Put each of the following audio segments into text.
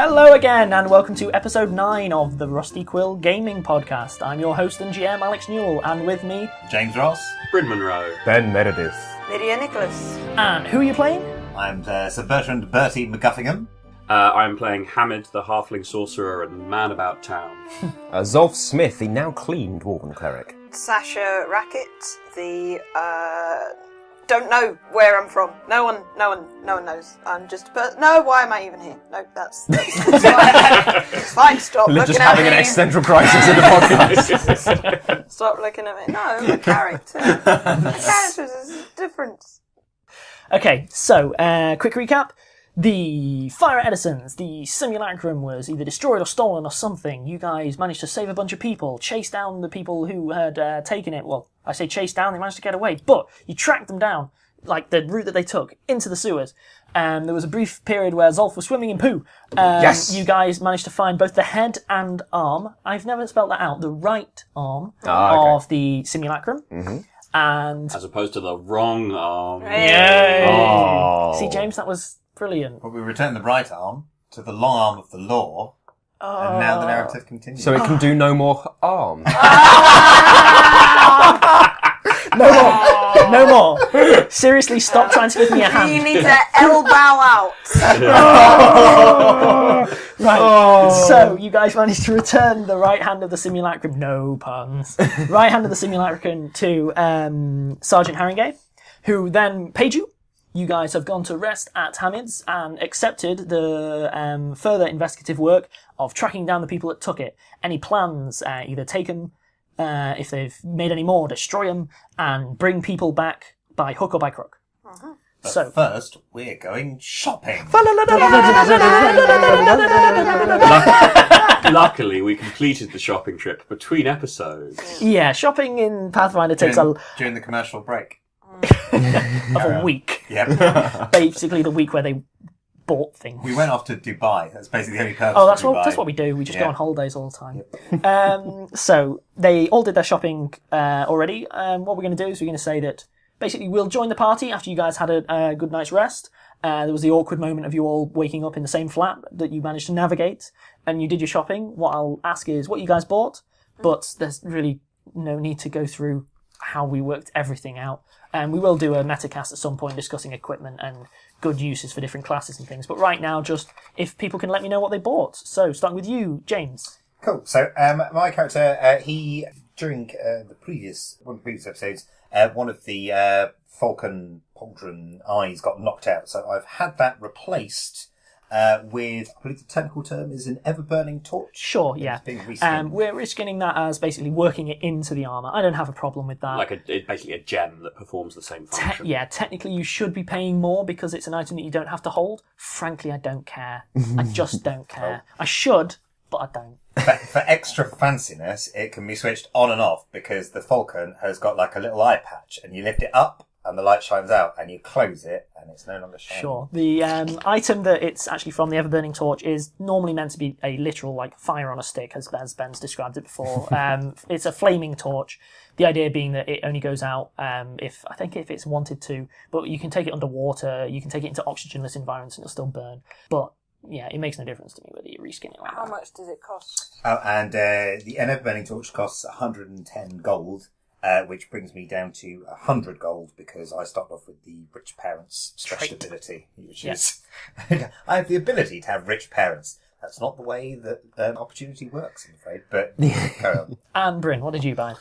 Hello again, and welcome to episode 9 of the Rusty Quill Gaming Podcast. I'm your host and GM, Alex Newall, and with me... James Ross. Bryn Monroe. Ben Meredith. Lydia Nicholas. And who are you playing? I'm Sir Bertrand Bertie MacGuffingham. I'm playing Hamid, the halfling sorcerer and man about town. Zolf Smith, the now clean dwarven cleric. Sasha, Racket, the don't know where I'm from. No one knows. I'm just a person. No, why am I even here? No, that's fine. It's fine. Stop looking Just at having me. an existential crisis in the podcast. Stop looking at me. No, a character. The characters is a difference. Okay, so, quick recap. The fire at Edison's, the simulacrum was either destroyed or stolen or something. You guys managed to save a bunch of people, chase down the people who had taken it. Well, I say chase down, they managed to get away, but you tracked them down, like the route that they took, into the sewers. There was a brief period where Zolf was swimming in poo. Yes. You guys managed to find both the head and arm. I've never spelled that out. The right arm of the simulacrum. Mm-hmm. And As opposed to the wrong arm. Yay! Oh. See, James, that was brilliant. But we returned the right arm to the long arm of the law, and now the narrative continues. So it can do no more harm. No more. Seriously, stop trying to give me a hand. You need to elbow out. Right. So you guys managed to return the right hand of the simulacrum. No puns. Right hand of the simulacrum to Sergeant Haroun, who then paid you. You guys have gone to rest at Hamid's and accepted the further investigative work of tracking down the people that took it. Any plans, either take them, if they've made any more, destroy them, and bring people back by hook or by crook. Uh-huh. But So first, we're going shopping. Luckily, we completed the shopping trip between episodes. Yeah, shopping in Pathfinder takes During the commercial break. a week. Yep. Basically the week where they bought things. We went off to Dubai. That's basically the only purpose Oh, of Dubai. that's what we do. We just go Yeah. on holidays all the time. So they all did their shopping already. What we're going to do is we're going to say that basically we'll join the party after you guys had a good night's rest. There was the awkward moment of you all waking up in the same flat that you managed to navigate, and you did your shopping. What I'll ask is what you guys bought, but there's really no need to go through how we worked everything out. We will do a metacast at some point discussing equipment and good uses for different classes and things. But right now, just if people can let me know what they bought. So, starting with you, James. Cool. So, my character, he, during one of the previous episodes, one of the falcon pauldron eyes got knocked out. So I've had that replaced with, I believe the technical term is an ever-burning torch. Sure, yeah. It's being reskinned. We're reskinning that as basically working it into the armour. I don't have a problem with that. Like basically a gem that performs the same function. Technically you should be paying more because it's an item that you don't have to hold. Frankly, I don't care. I just don't care. I should, but I don't. For extra fanciness, it can be switched on and off because the falcon has got like a little eye patch, and you lift it up and the light shines out, and you close it and it's no longer shining. Sure. The item that it's actually from, the Ever-Burning Torch, is normally meant to be a literal, like, fire on a stick, as Ben's described it before. It's a flaming torch. The idea being that it only goes out if it's wanted to, but you can take it underwater, you can take it into oxygenless environments and it'll still burn. But yeah, it makes no difference to me whether you reskin it or How not. much does it cost? Oh, and the Ever-Burning Torch costs 110 gold, which brings me down to 100 gold because I started off with the rich parents' stretched Trait. ability, which is... I have the ability to have rich parents. That's not the way that opportunity works, I'm afraid, but carry on. And Bryn, what did you buy?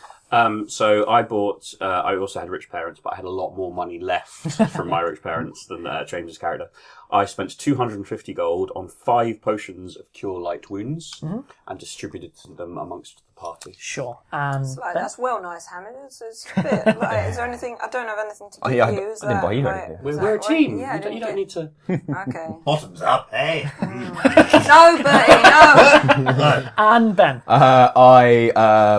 So I bought, I also had rich parents, but I had a lot more money left from my rich parents than James's character. I spent 250 gold on 5 potions of Cure Light Wounds and distributed them amongst the party. Sure. And It's like, Ben? that's well nice, Hamid. It's a bit, like, is there anything? I don't have anything to give yeah, I you. didn't Is that buy you right? anything. Is We're a that team. right? Yeah, You don't need to... Okay. Bottoms up, hey! No, Bertie, no. And Ben. I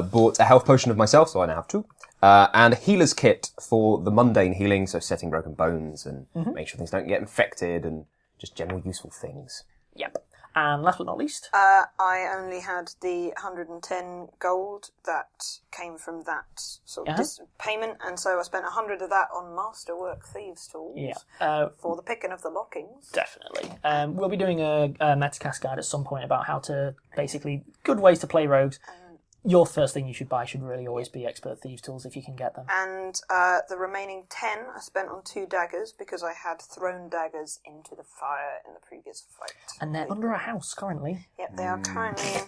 bought a health potion of myself, so I now have 2. And a healer's kit for the mundane healing, so setting broken bones and make sure things don't get infected and just general useful things. Yep. And last but not least, I only had the 110 gold that came from that sort of payment, and so I spent 100 of that on masterwork thieves' tools for the picking of the lockings. Definitely. We'll be doing a Metacast guide at some point about how to, basically, good ways to play rogues. Your first thing you should buy should really always be expert thieves' tools if you can get them. And the remaining 10 I spent on 2 daggers because I had thrown daggers into the fire in the previous fight. And they're under a house currently. Yep, they are currently.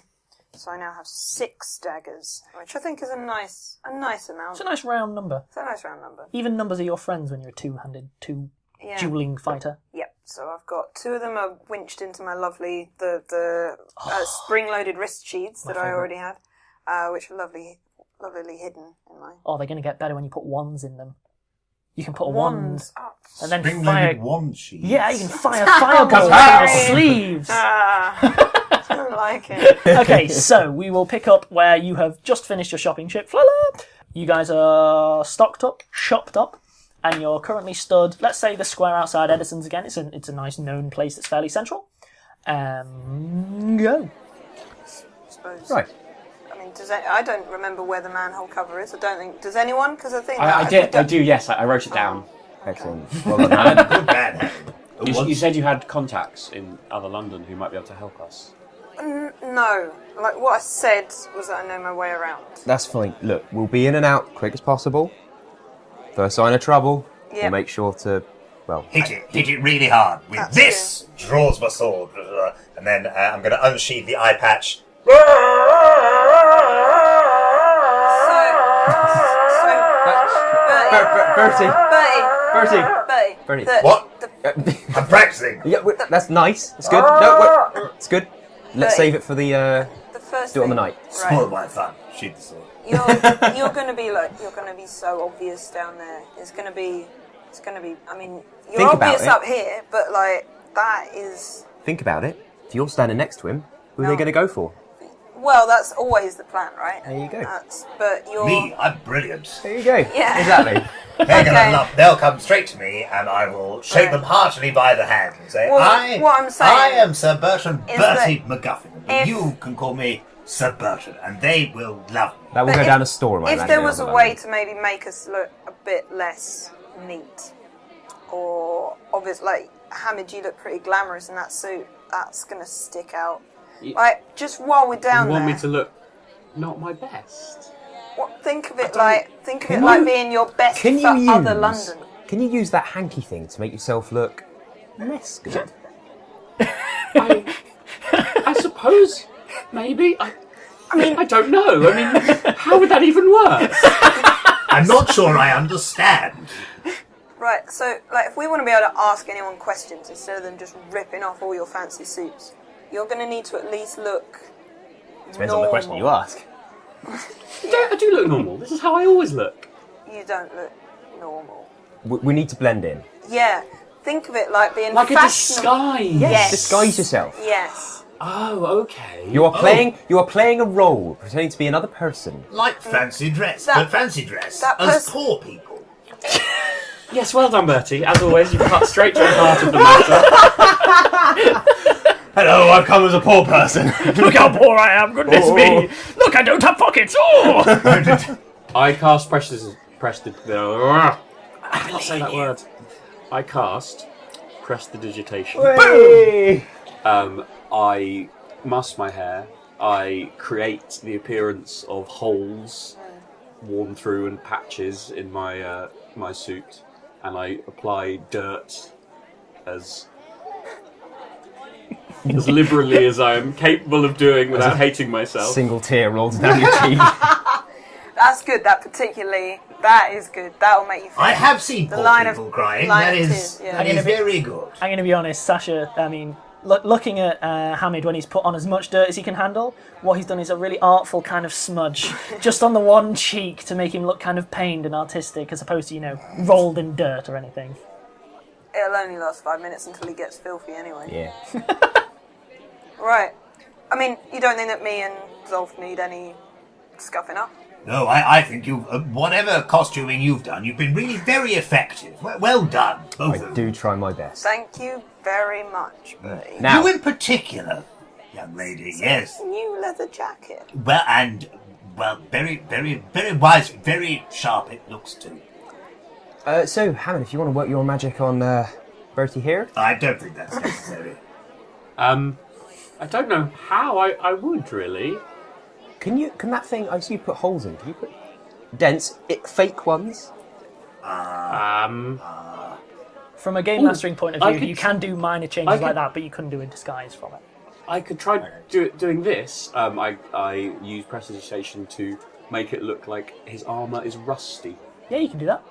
So I now have 6 daggers, which I think is a nice amount. It's a nice round number. It's a nice round number. Even numbers are your friends when you're a two-handed, dueling fighter. Yep. So I've got 2 of them are winched into my lovely spring-loaded wrist sheaths that I already had. Which are lovely, lovely hidden in my... Oh, they're going to get better when you put wands in them. You can put a wand and then Spring-loaded wand sheets. Yeah, you can fire fireballs out your sleeves. I don't like it. Okay, so we will pick up where you have just finished your shopping trip. You guys are stocked up, shopped up, and you're currently stood, let's say the square outside Edison's again. It's a nice known place that's fairly central. Go. I suppose. Right. I don't remember where the manhole cover is. I don't think... Does anyone? Because I think... I do, yes. I wrote it down. Excellent. Well done, Hamid. Good man. You said you had contacts in other London who might be able to help us. No. Like, what I said was that I know my way around. That's fine. Look, we'll be in and out quick as possible. First sign of trouble, we'll make sure to, Hit it really hard. With That's this, draws my sword. And then I'm going to unsheath the eye patch. Bertie. What? I'm practicing. Yeah, that's nice. That's good. No, it's good. Let's save it for the first do it on the night. Spoil my fun. Shoot the sword. You're gonna be so obvious down there. It's gonna be. I mean, you're Think about obvious it. up here, but like that is. Think about it. If you're standing next to him, who are they going to go for? Well, that's always the plan, right? There you go. But you're. Me, I'm brilliant. There you go. Yeah. Exactly. They'll come straight to me, and I will shake them heartily by the hand and say, Well, what I'm saying I am Sir Bertrand is Bertie MacGuffingham. if- You can call me Sir Bertrand, and they will love me. That will go down a store. If there was a way to maybe make us look a bit less neat, or obvious, like Hamid, you look pretty glamorous in that suit. That's gonna stick out. Like just while we're down You want there. me to look not my best? Think of it like being your best for other London. Can you use that hanky thing to make yourself look less good? I suppose, maybe. I mean, I don't know. I mean, how would that even work? I'm not sure I understand. Right, so like if we want to be able to ask anyone questions instead of them just ripping off all your fancy suits, you're going to need to at least look. Depends on the question you ask. I do look normal. This is how I always look. You don't look normal. We need to blend in. Yeah, think of it like being Like a fashionable. disguise. Yes. Disguise yourself. Yes. Oh, okay. You are playing a role, pretending to be another person. Like fancy dress, That- but fancy dress that as pers- poor people. Yes, well done, Bertie. As always, you've cut straight to the heart of the matter. Hello, I've come as a poor person. Look how poor I am, goodness me! Look, I don't have pockets! Oh! I cast I cannot say that word. I cast prestidigitation. I muss my hair. I create the appearance of holes worn through and patches in my my suit, and I apply dirt as liberally as I am capable of doing without hating myself. Single tear rolls down your cheek. That's good. That is good. That will make you feel. I have seen The poor line people of- crying. line That of is, tears, yeah. that is very good. I'm going to be honest, Sasha, I mean, looking at Hamid when he's put on as much dirt as he can handle, what he's done is a really artful kind of smudge just on the one cheek to make him look kind of pained and artistic as opposed to, rolled in dirt or anything. It'll only last 5 minutes until he gets filthy anyway. Yeah. Right. I mean, you don't think that me and Zolf need any scuffing up? No, I think you've, whatever costuming you've done, you've been really very effective. Well done, both of I you. do try my best. Thank you very much, Bertie. Now, You in particular. young lady, yes. New leather jacket. Well, very, very, very wise, very sharp it looks too. So, Hamid, if you want to work your magic on Bertie here? I don't think that's necessary. I don't know how I would really. Can that thing, I see you put holes in, can you put dents, fake ones? From a game mastering point of view, could you can do minor changes like that, but you couldn't do a disguise from it. I could try doing this. I use prestidigitation to make it look like his armour is rusty. Yeah, you can do that.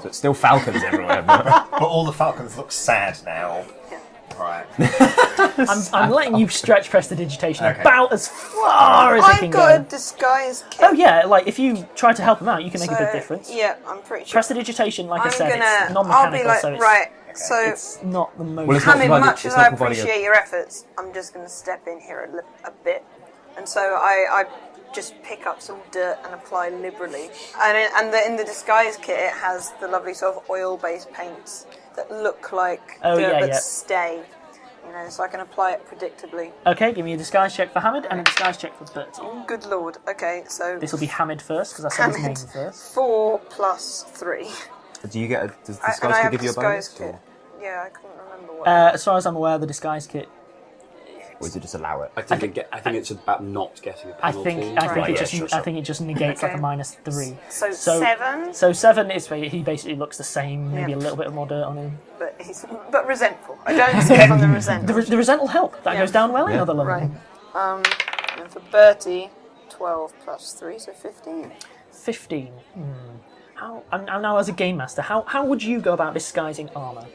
So it's still falcons everywhere, But all the falcons look sad now. Right. I'm letting you stretch prestidigitation about as far as it can I've got go. a disguise kit. Oh yeah, like if you try to help him out, you can make a big difference. Yeah, I'm pretty sure. Prestidigitation, like I said, it's I'll non-mechanical, be like, so it's, right, so it's not the most... Well, it's not Hamid, providing- much it's as not I providing appreciate your efforts, I'm just going to step in here a bit. And so I just pick up some dirt and apply liberally. And in the disguise kit, it has the lovely sort of oil-based paints that look like dirt but stay. You know, so I can apply it predictably. Okay, give me a disguise check for Hamid and a disguise check for Bertie. Oh, good lord. Okay, so... This will be Hamid first, because I said his name first. 4 plus 3. Do you get does the And I disguise have kit give you a bonus? disguise kit. Yeah, I couldn't remember what. As far as I'm aware, the disguise kit... Or does it just allow it? I think it's about not getting a I penalty. think it just negates like a -3. So 7, So 7 is he basically looks the same, maybe a little bit more dirt on him. but he's resentful. I don't see from the resentful. The resent will help. That goes down well in other level. Right. And for Bertie, 12 plus 3, so 15. 15. How? And now, as a game master, how would you go about disguising armor?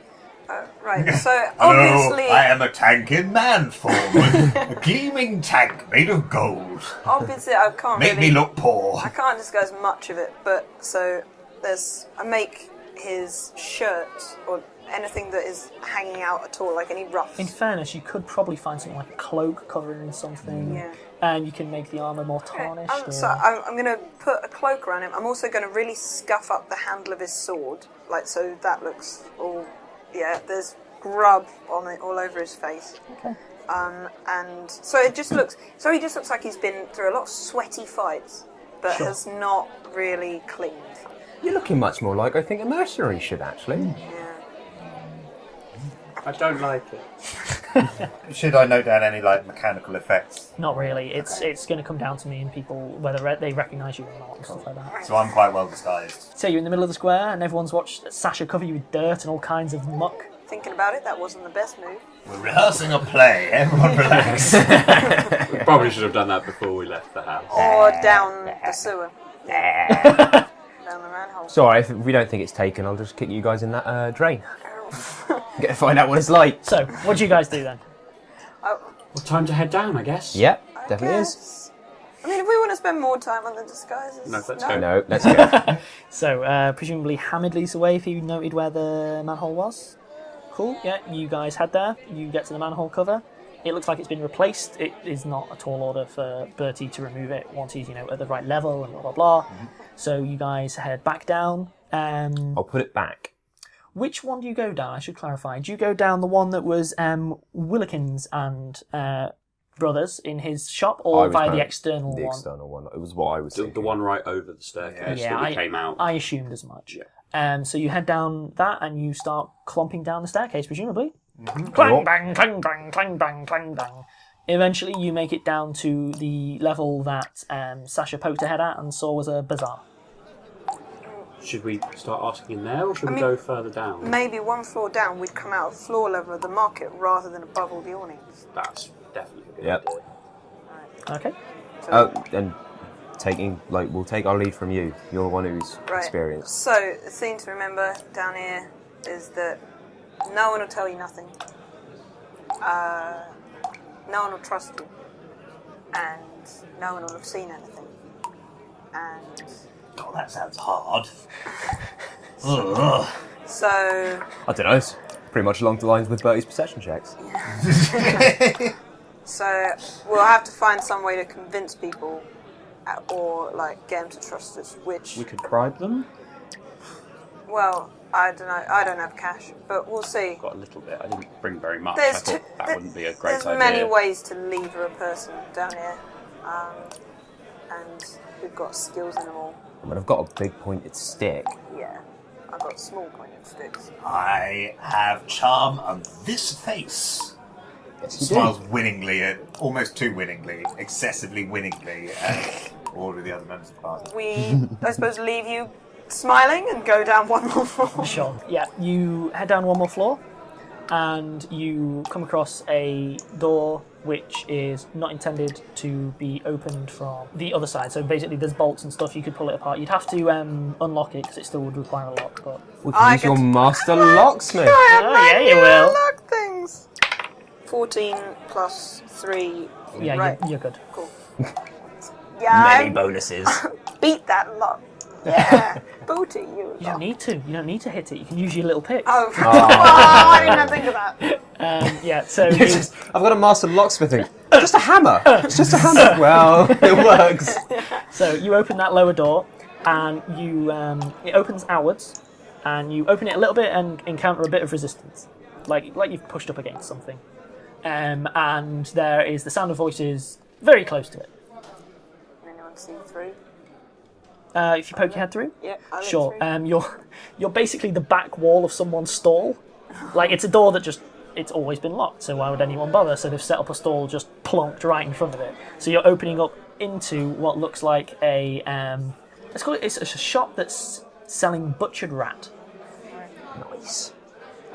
Right, so Hello, obviously... I am a tank in man form, a gleaming tank made of gold. Obviously, I can't Make really... me look poor. I can't disguise much of it, but so I make his shirt or anything that is hanging out at all, like any ruffs. In fairness, you could probably find something like a cloak covered in something, Yeah. and you can make the armor more tarnished. So I'm going to put a cloak around him. I'm also going to really scuff up the handle of his sword, like so that looks all... Yeah, there's grub on it all over his face. Okay. And so he just looks like he's been through a lot of sweaty fights, but has not really cleaned. You're looking much more like I think a mercenary should actually. Yeah. I don't like it. Should I note down any mechanical effects? Not really. It's going to come down to me and people whether they recognise you or not and stuff like that. So I'm quite well disguised. So you're in the middle of the square and everyone's watched Sasha cover you with dirt and all kinds of muck. Thinking about it, that wasn't the best move. We're rehearsing a play. Everyone relax. We probably should have done that before we left the house. Or down the sewer. Down the manhole. Sorry, if we don't think it's taken, I'll just kick you guys in that drain. Get to find out what it's like. So, what do you guys do then? Well, time to head down, I guess. Yeah, definitely is. Guess. I mean, if we want to spend more time on the disguises... No, let's go. No, let's go. So, presumably Hamid leads the way if you noted where the manhole was. Cool, yeah, you guys head there. You get to the manhole cover. It looks like it's been replaced. It is not a tall order for Bertie to remove it once he's, at the right level and blah, blah, blah. Mm-hmm. So you guys head back down. I'll put it back. Which one do you go down? I should clarify. Do you go down the one that was Willikins and brothers in his shop, or via the external one? The external one. It was what I was thinking. The one right over the staircase that we came out. I assumed as much. Yeah. So you head down that and you start clomping down the staircase, presumably. Mm-hmm. Clang, bang, clang, bang, clang, bang, clang, bang. Eventually you make it down to the level that Sasha poked her head at and saw was a bazaar. Should we start asking in there, or should we go further down? Maybe one floor down, we'd come out at floor level of the market rather than above all the awnings. That's definitely a good Yep. idea. Okay. And we'll take our lead from you. You're the one who's Right. experienced. So, the thing to remember down here is that no one will tell you nothing. No one will trust you. And no one will have seen anything. And... God, that sounds hard. Ugh. So... I don't know. It's pretty much along the lines with Bertie's perception checks. So, we'll have to find some way to convince people or, get them to trust us, which... We could bribe them? Well, I don't know. I don't have cash, but we'll see. Got a little bit. I didn't bring very much. There's I thought that wouldn't be a great There's idea. many ways to lever a person down here, and we've got skills in them all. I mean, I've got a big pointed stick. Yeah, I've got small pointed sticks. I have charm on this face. Yes, you Smiles winningly, almost too winningly, excessively winningly at all of the other members of the party. We, I suppose, leave you smiling and go down one more floor. Sure. Yeah, you head down one more floor, and you come across a door which is not intended to be opened from the other side. So basically, there's bolts and stuff. You could pull it apart. You'd have to unlock it because it still would require a lock. But We can use your master locksmith. yeah, you will. Lock things. 14 plus 3. Yeah, right. you're good. Cool. Yeah, Many bonuses. beat that lock. Yeah, booty you. You don't need to. You don't need to hit it. You can use your little pick. Oh, I didn't even think of that. Yeah. So You you, just- I've got a master locksmithing. Just a hammer. It's just a hammer. Well, it works. so you open that lower door, and you it opens outwards, and you open it a little bit and encounter a bit of resistance, like you've pushed up against something, and there is the sound of voices very close to it. Can anyone see through? If you poke your head through, Yeah, I look sure. through. You're basically the back wall of someone's stall. Like it's a door that it's always been locked. So why would anyone bother? So they've set up a stall just plonked right in front of it. So you're opening up into what looks like a let's call it. It's a shop that's selling butchered rat. Nice.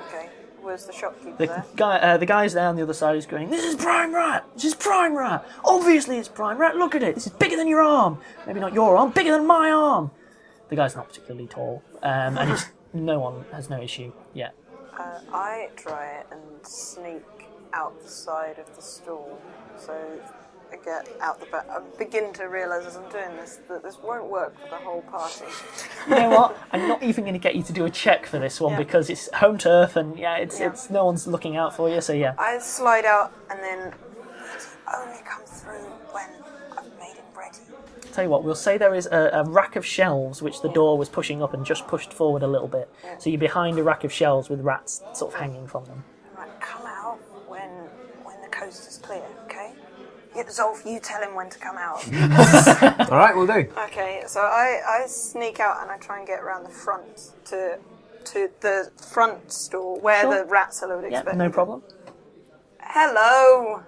Okay, where's the shopkeeper The there? the guys there on the other side is going, "This is prime rat! This is prime rat! Obviously it's prime rat! Look at it! This is bigger than your arm! Maybe not your arm, bigger than my arm!" The guy's not particularly tall, and no one has no issue yet. I try and sneak out the side of the stall, so I get out the back. I begin to realise as I'm doing this that this won't work for the whole party. You know what? I'm not even going to get you to do a check for this one Yeah. because it's home turf and it's no one's looking out for you. So yeah, I slide out and then only come through when I've made him ready. tell you what, we'll say there is a rack of shelves which the door was pushing up and just pushed forward a little bit. So you're behind a rack of shelves with rats sort of hanging from them. Right, come out when the coast is clear, okay? Yeah, Zolf, you tell him when to come out. All right, we'll do. Okay, so I sneak out and I try and get around the front to the front store where Sure. the rats I would Yeah, expect. no problem. Hello.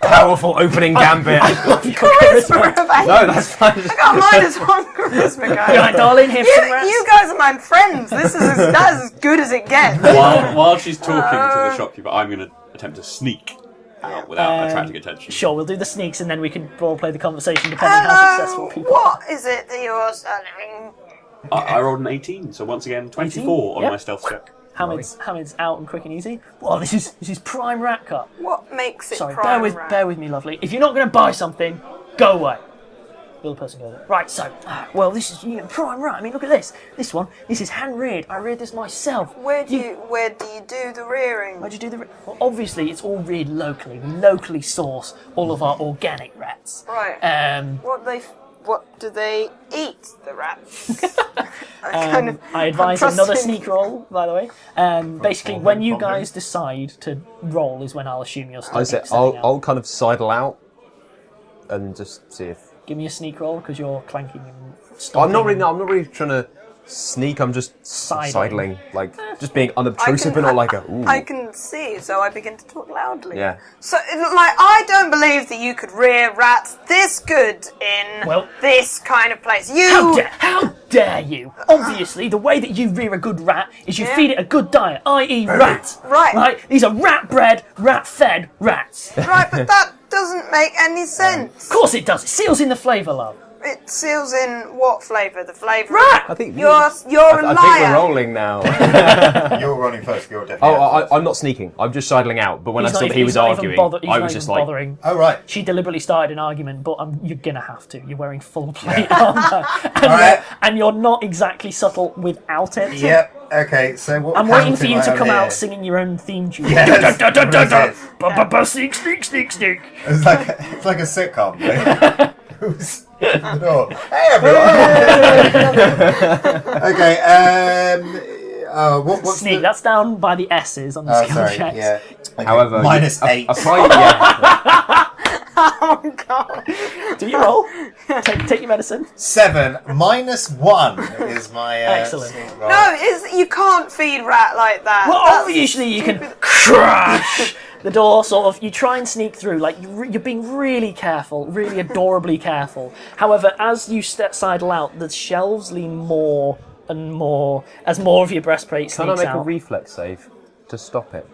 Powerful opening gambit. Charisma of 8. No, that's fine. I got -1 charisma, guys. You're like, darling, here for some rats. You guys are my friends. That's as good as it gets. While she's talking to the shopkeeper, I'm going to attempt to sneak out without attracting attention. Sure, we'll do the sneaks and then we can role play the conversation depending how successful Hello. people. What is it that you're selling? I rolled an 18, so once again 24 on Yep. my stealth check. Hamid's out and quick and easy. Well, this is prime rat cut. What makes it Sorry, prime bear with me, lovely. If you're not going to buy something, go away. The other person goes, right, so, well, this is prime rat. I mean, look at this. This one, this is hand reared. I reared this myself. Where do you do the rearing? Where'd you do the well, obviously, it's all reared locally. We locally source all of our organic rats. Right. What do they eat? The rats. I advise another sneak roll, by the way. Basically, when you guys decide to roll is when I'll assume you're I still said setting out. I'll kind of sidle out and just see if Give me a sneak roll because you're clanking and stomping. I'm not really trying to sneak. I'm just sidling, like just being unobtrusive, but not like a. Ooh. I can see, so I begin to talk loudly. Yeah. So, like, I don't believe that you could rear rats this good in this kind of place. How dare you? Obviously, the way that you rear a good rat is you feed it a good diet, i.e. rat. Right. These are rat-bred, rat-fed rats. Right, but that doesn't make any sense. Of course it does. It seals in the flavour, love. It seals in what flavour? The flavour. Rat. I think You're a I liar. think we're rolling now. You're running first, you're definitely I'm not sneaking. I'm just sidling out. But when I saw that he was he's not arguing, even he's I not was even just like, bothering. Oh, right. She deliberately started an argument, but you're gonna have to. You're wearing full plate armour, and you're not exactly subtle without it. Yep. Okay, so what? I'm waiting for you to come out singing your own theme tune. Yes. Sneak, sneak, sneak, sneak. It's like a sitcom. the door. Hey, everyone! Okay, what's Sneak, the... that's down by the S's on the skill sorry, checks. yeah. Okay. However, -8. Oh god. Do you roll? Take your medicine. 7 -1 is my... Excellent. roll. No, you can't feed rat like that. Well, That's obviously you can stupid. crash the door, sort of. You try and sneak through, like you're being really careful, really adorably careful. However, as you sidle out, the shelves lean more and more as more of your breastplate Can I sneaks make out. a reflex save to stop it?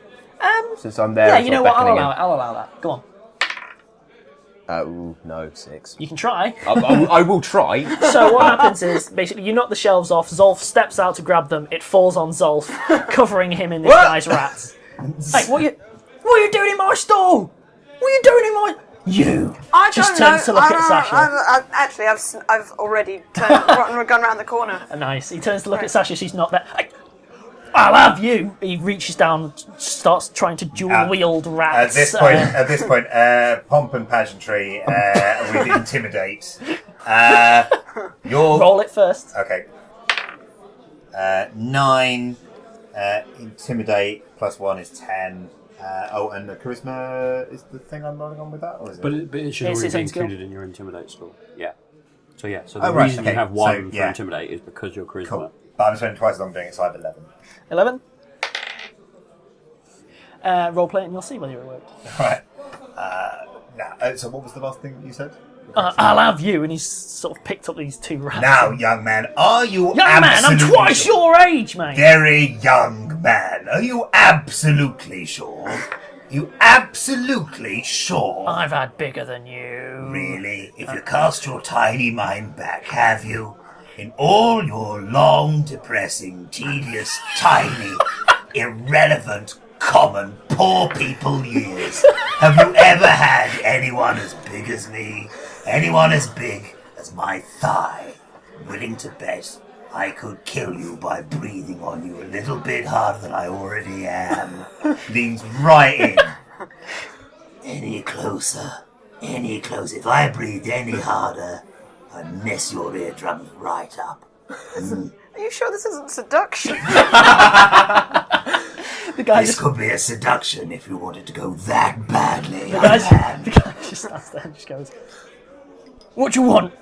Since I'm there. Yeah, and you know sort what? of I'll beckoning allow it. I'll allow that. Go on. Ooh, no, 6. You can try. I will try. So what happens is, basically, you knock the shelves off, Zolf steps out to grab them, it falls on Zolf, covering him in this guy's rats. Hey, what are you doing in my stall? What are you doing in my... You! I Just don't know. turns to look at Sasha. Actually, I've already gone around the corner. Nice. He turns to look at Sasha, she's not there. I'll have you! He reaches down, starts trying to dual-wield rats. At this point, pomp and pageantry with intimidate. Roll it first. Okay. 9. Intimidate +1 is 10. And the charisma is the thing I'm rolling on with that, or is it? But it should It's already its be own skill. included in your intimidate score. Yeah. So the right, reason okay. you have 1 So, for intimidate is because your charisma. Cool. But I'm spending twice as long doing it, so I have 11. 11. Role play it and you'll see whether it worked. Right. Now, so what was the last thing you said? I'll have you, and he's sort of picked up these 2 rats. Now, young man, are you Young man, I'm absolutely twice sure? your age, mate! Very young man. Are you absolutely sure? You absolutely sure? I've had bigger than you. Really? If you cast your tiny mind back, have you? In all your long, depressing, tedious, tiny, irrelevant, common, poor people years, have you ever had anyone as big as me? Anyone as big as my thigh? Willing to bet I could kill you by breathing on you a little bit harder than I already am. Leans right in. Any closer. Any closer. If I breathed any harder, I'd mess your eardrums right up. Are you sure this isn't seduction? The guy This just, could be a seduction if you wanted to go that badly. the guy just stands there and just goes, "What do you want?"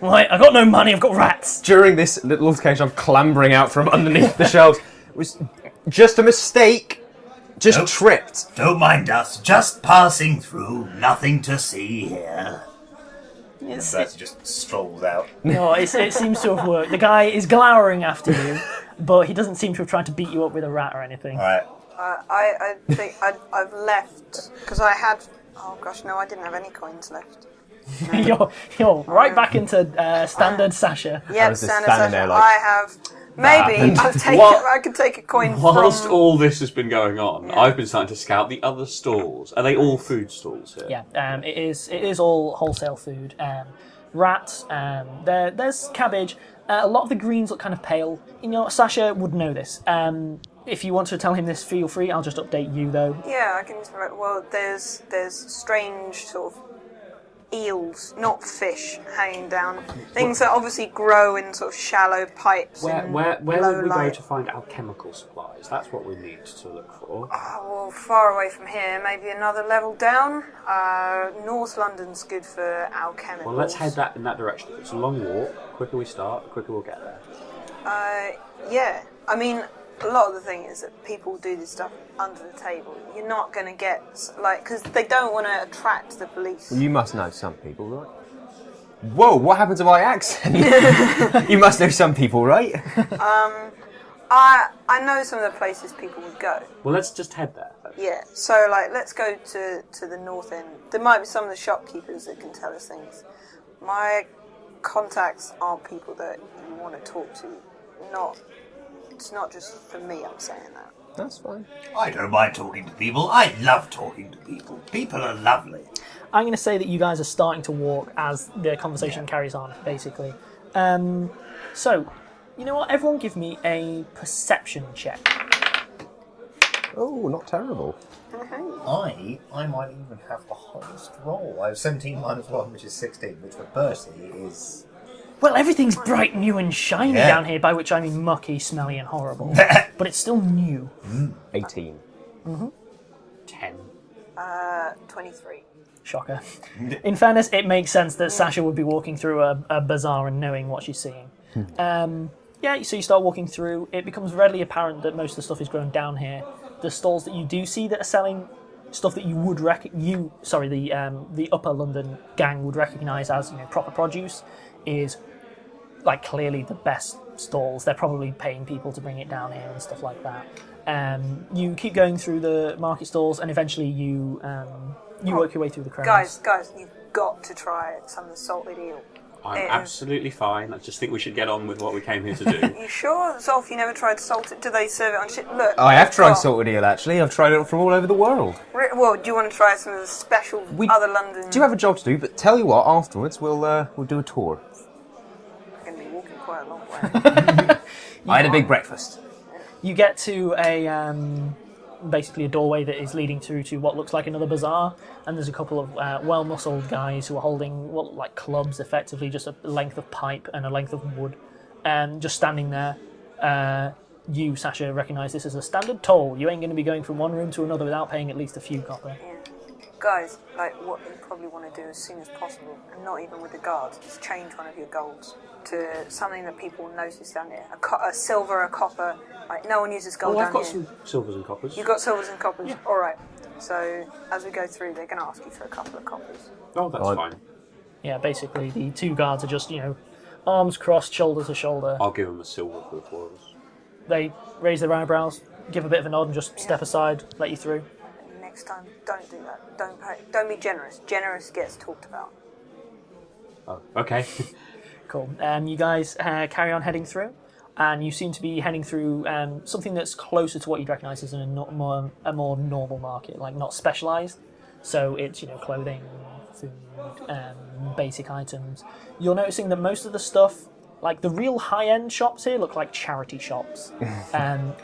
Right, I've got no money, I've got rats. During this little altercation, I'm clambering out from underneath the shelves. It was just a mistake. Just Nope. tripped. Don't mind us, just passing through. Nothing to see here. It's, Bertie just strolls out. no, it seems to have worked. The guy is glowering after you, but he doesn't seem to have tried to beat you up with a rat or anything. Alright. I think I've left because I had. Oh gosh, no, I didn't have any coins left. You're right back into standard Sasha. Yep, was just standard standing Sasha. there like, I have. Maybe What? I could take a coin Whilst from. all this has been going on, Yeah. I've been starting to scout the other stalls. Are they all food stalls here? Yeah, it is all wholesale food. Rats, there's cabbage. A lot of the greens look kind of pale. You know, Sasha would know this. If you want to tell him this, feel free. I'll just update you though. Yeah, I can. Well, there's strange sort of eels, not fish, hanging down. Things that obviously grow in sort of shallow pipes. Where in would we low go light. to find alchemical supplies? That's what we need to look for. Oh, well, far away from here, maybe another level down. North London's good for alchemicals. Well, let's head that in that direction. If it's a long walk, the quicker we start, the quicker we'll get there. Yeah, I mean, a lot of the thing is that people do this stuff under the table. You're not going to get, because they don't want to attract the police. You must know some people, right? Whoa, what happened to my accent? You must know some people, right? I know some of the places people would go. Well, let's just head there. Yeah, so let's go to the north end. There might be some of the shopkeepers that can tell us things. My contacts aren't people that you want to talk to. It's not just for me, I'm saying that. That's fine. I don't mind talking to people. I love talking to people. People are lovely. I'm going to say that you guys are starting to walk as the conversation carries on, basically. So, you know what? Everyone give me a perception check. Oh, not terrible. I might even have the highest roll. I have 17 minus 1, which is 16, which for Bertie is... Well, everything's bright, new and shiny Yeah. down here, by which I mean mucky, smelly and horrible. But it's still new. 18. 10. 23. Shocker. In fairness, it makes sense that Sasha would be walking through a bazaar and knowing what she's seeing. Yeah, so you start walking through. It becomes readily apparent that most of the stuff is grown down here. The stalls that you do see that are selling stuff that you would the Upper London gang would recognise as proper produce is like clearly the best stalls. They're probably paying people to bring it down here and stuff like that. You keep going through the market stalls, and eventually you work your way through the crowds. Guys, you've got to try some of the salted eel. I'm absolutely fine. I just think we should get on with what we came here to do. You sure, Zolf, you never tried salted? Do they serve it on shit? Look. I have tried got- salted eel, actually. I've tried it from all over the world. Well, do you want to try some of the special other London? Do have a job to do, but tell you what, afterwards we'll do a tour. I'm going to be walking quite a long way. I had a big breakfast. You get to basically a doorway that is leading through to what looks like another bazaar, and there's a couple of well-muscled guys who are holding what look like clubs, effectively just a length of pipe and a length of wood, and just standing there. You, Sasha, recognise this as a standard toll. You ain't going to be going from one room to another without paying at least a few copper. Yeah. Guys, like what you probably want to do as soon as possible, and not even with the guards, is change one of your golds to something that people notice down here. A silver, a copper. Like no one uses gold Oh, down I've got here. some silvers and coppers. You've got silvers and coppers? Yeah. Alright. So, as we go through, they're going to ask you for a couple of coppers. Oh, that's fine. Yeah, basically the two guards are just, arms crossed, shoulder to shoulder. I'll give them a silver for the four of us. They raise their eyebrows, give a bit of a nod, and just step aside, let you through. And next time, don't do that. Don't be generous. Generous gets talked about. Oh, okay. Cool. You guys carry on heading through, and you seem to be heading through something that's closer to what you'd recognise as a more normal market, like not specialised. So it's clothing, food, basic items. You're noticing that most of the stuff, like the real high-end shops here, look like charity shops.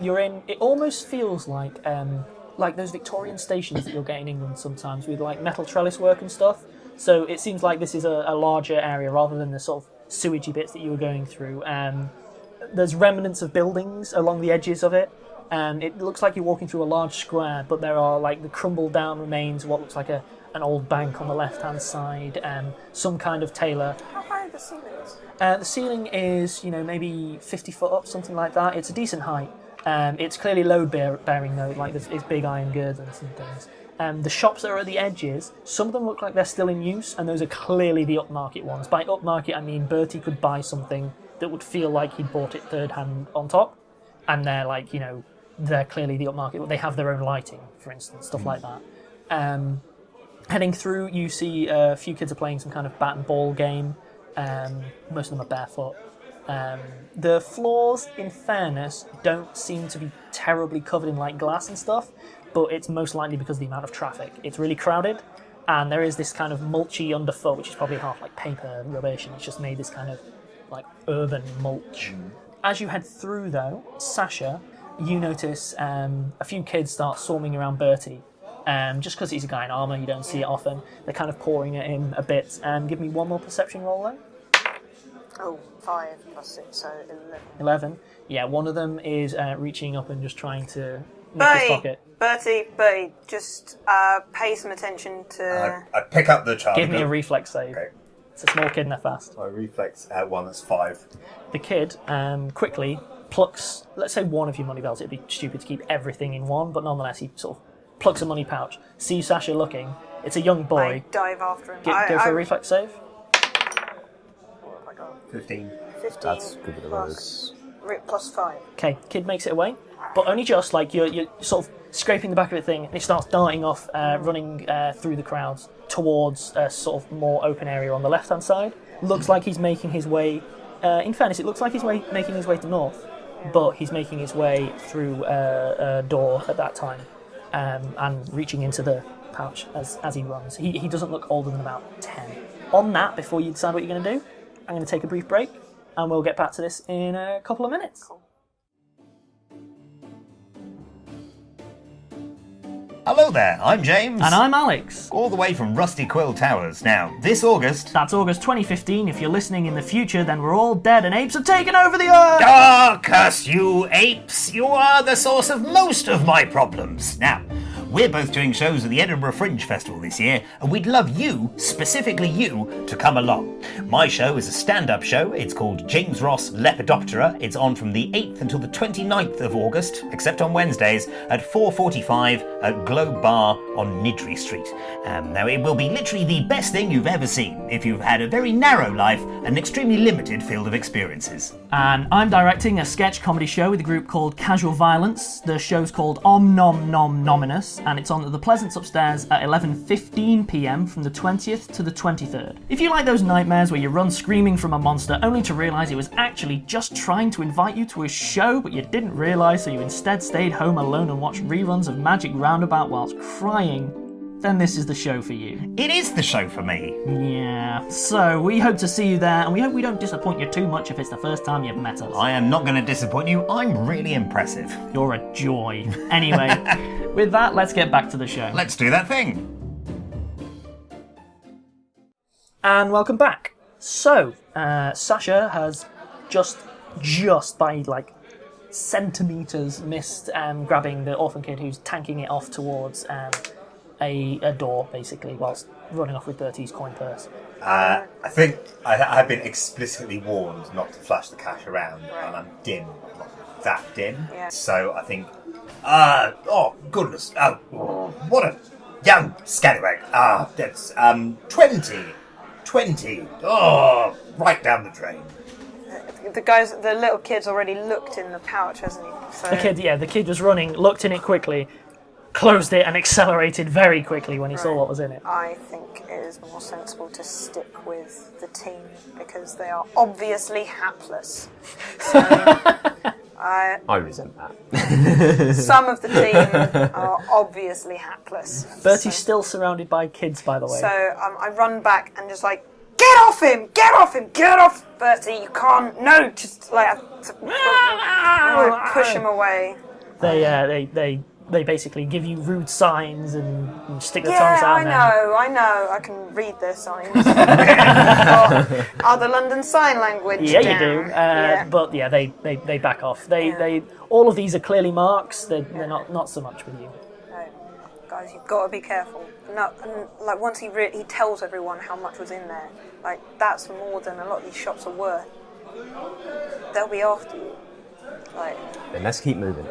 You're in. It almost feels like those Victorian stations that you'll get in England sometimes with like metal trellis work and stuff. So it seems like this is a larger area rather than the sort of sewagey bits that you were going through. There's remnants of buildings along the edges of it. It looks like you're walking through a large square, but there are like the crumbled down remains of what looks like an old bank on the left-hand side, some kind of tailor. How high are the ceilings? The ceiling is, maybe 50 foot up, something like that. It's a decent height. It's clearly load-bearing though, like there's big iron girders and things. The shops that are at the edges, some of them look like they're still in use, and those are clearly the upmarket ones. By upmarket, I mean Bertie could buy something that would feel like he'd bought it third-hand on top, and they're like, they're clearly the upmarket. They have their own lighting, for instance, stuff like that. Heading through, you see a few kids are playing some kind of bat and ball game. Most of them are barefoot. The floors, in fairness, don't seem to be terribly covered in like glass and stuff, but it's most likely because of the amount of traffic. It's really crowded, and there is this kind of mulchy underfoot, which is probably half like paper rubbish, and it's just made this kind of like urban mulch. As you head through, though, Sasha, you notice a few kids start swarming around Bertie. Just because he's a guy in armour, you don't see it often. They're kind of pouring at him a bit. Give me one more perception roll, though. Oh, 5 plus 6, so 11. 11. Yeah, one of them is reaching up and just trying to nick his pocket. Bertie, just pay some attention to... I pick up the child. Give me a reflex save. Okay. It's a small kid and they're fast. My reflex one that's 5. The kid quickly plucks, let's say, one of your money belts. It'd be stupid to keep everything in one, but nonetheless, he sort of plucks a money pouch. See Sasha looking. It's a young boy. I dive after him. Go for a reflex save. What have I got? 15. 15 That's good with the plus 5. Okay, kid makes it away, but only just like you're sort of scraping the back of the thing, and it starts darting off, running through the crowds towards a sort of more open area on the left-hand side. Looks like he's making his way. In fairness, it looks like he's making his way to north, but he's making his way through a door at that time, and reaching into the pouch as he runs. He doesn't look older than about 10. On that, before you decide what you're going to do, I'm going to take a brief break, and we'll get back to this in a couple of minutes. Cool. Hello there, I'm James. And I'm Alex. All the way from Rusty Quill Towers. Now, this August... That's August 2015. If you're listening in the future, then we're all dead and apes have taken over the Earth! Ah, curse you, apes! You are the source of most of my problems. Now, we're both doing shows at the Edinburgh Fringe Festival this year, and we'd love you, specifically you, to come along. My show is a stand-up show. It's called James Ross Lepidoptera. It's on from the 8th until the 29th of August, except on Wednesdays, at 4:45 at Globe Bar on Nidri Street. Now, it will be literally the best thing you've ever seen if you've had a very narrow life and an extremely limited field of experiences. And I'm directing a sketch comedy show with a group called Casual Violence. The show's called Om Nom Nom Nominous, and it's on at the Pleasance upstairs at 11:15pm from the 20th to the 23rd. If you like those nightmares where you run screaming from a monster only to realise it was actually just trying to invite you to a show but you didn't realise, so you instead stayed home alone and watched reruns of Magic Roundabout whilst crying, then this is the show for you. It is the show for me. Yeah, so we hope to see you there, and we hope we don't disappoint you too much if it's the first time you've met us. I am not going to disappoint you. I'm really impressive. You're a joy. Anyway, with that, let's get back to the show. Let's do that thing. And welcome back. So, Sasha has just by like centimetres missed grabbing the orphan kid who's tanking it off towards a door, basically, whilst running off with Bertie's coin purse. I think I've been explicitly warned not to flash the cash around, and I'm dim, not that dim. Yeah. So I think, oh goodness, what a young scallywag. That's 20, oh, right down the drain. The little kid's already looked in the pouch, hasn't he? So... The kid was running, looked in it quickly, closed it and accelerated very quickly when he saw what was in it. I think it is more sensible to stick with the team because they are obviously hapless. So, I resent that. some of the team are obviously hapless. Bertie's still surrounded by kids, by the way. So I run back and just like, get off him! Get off him! Get off, Bertie! You can't. No, just like I push him away. They basically give you rude signs and stick their tongues out. I know. I can read their signs. Other London Sign Language. Yeah, you do. But yeah, they back off. They all of these are clearly marks. They're not so much with you. No, guys, you've got to be careful. No, and like once he tells everyone how much was in there. Like that's more than a lot of these shops are worth. They'll be after you. Like. Then let's keep moving.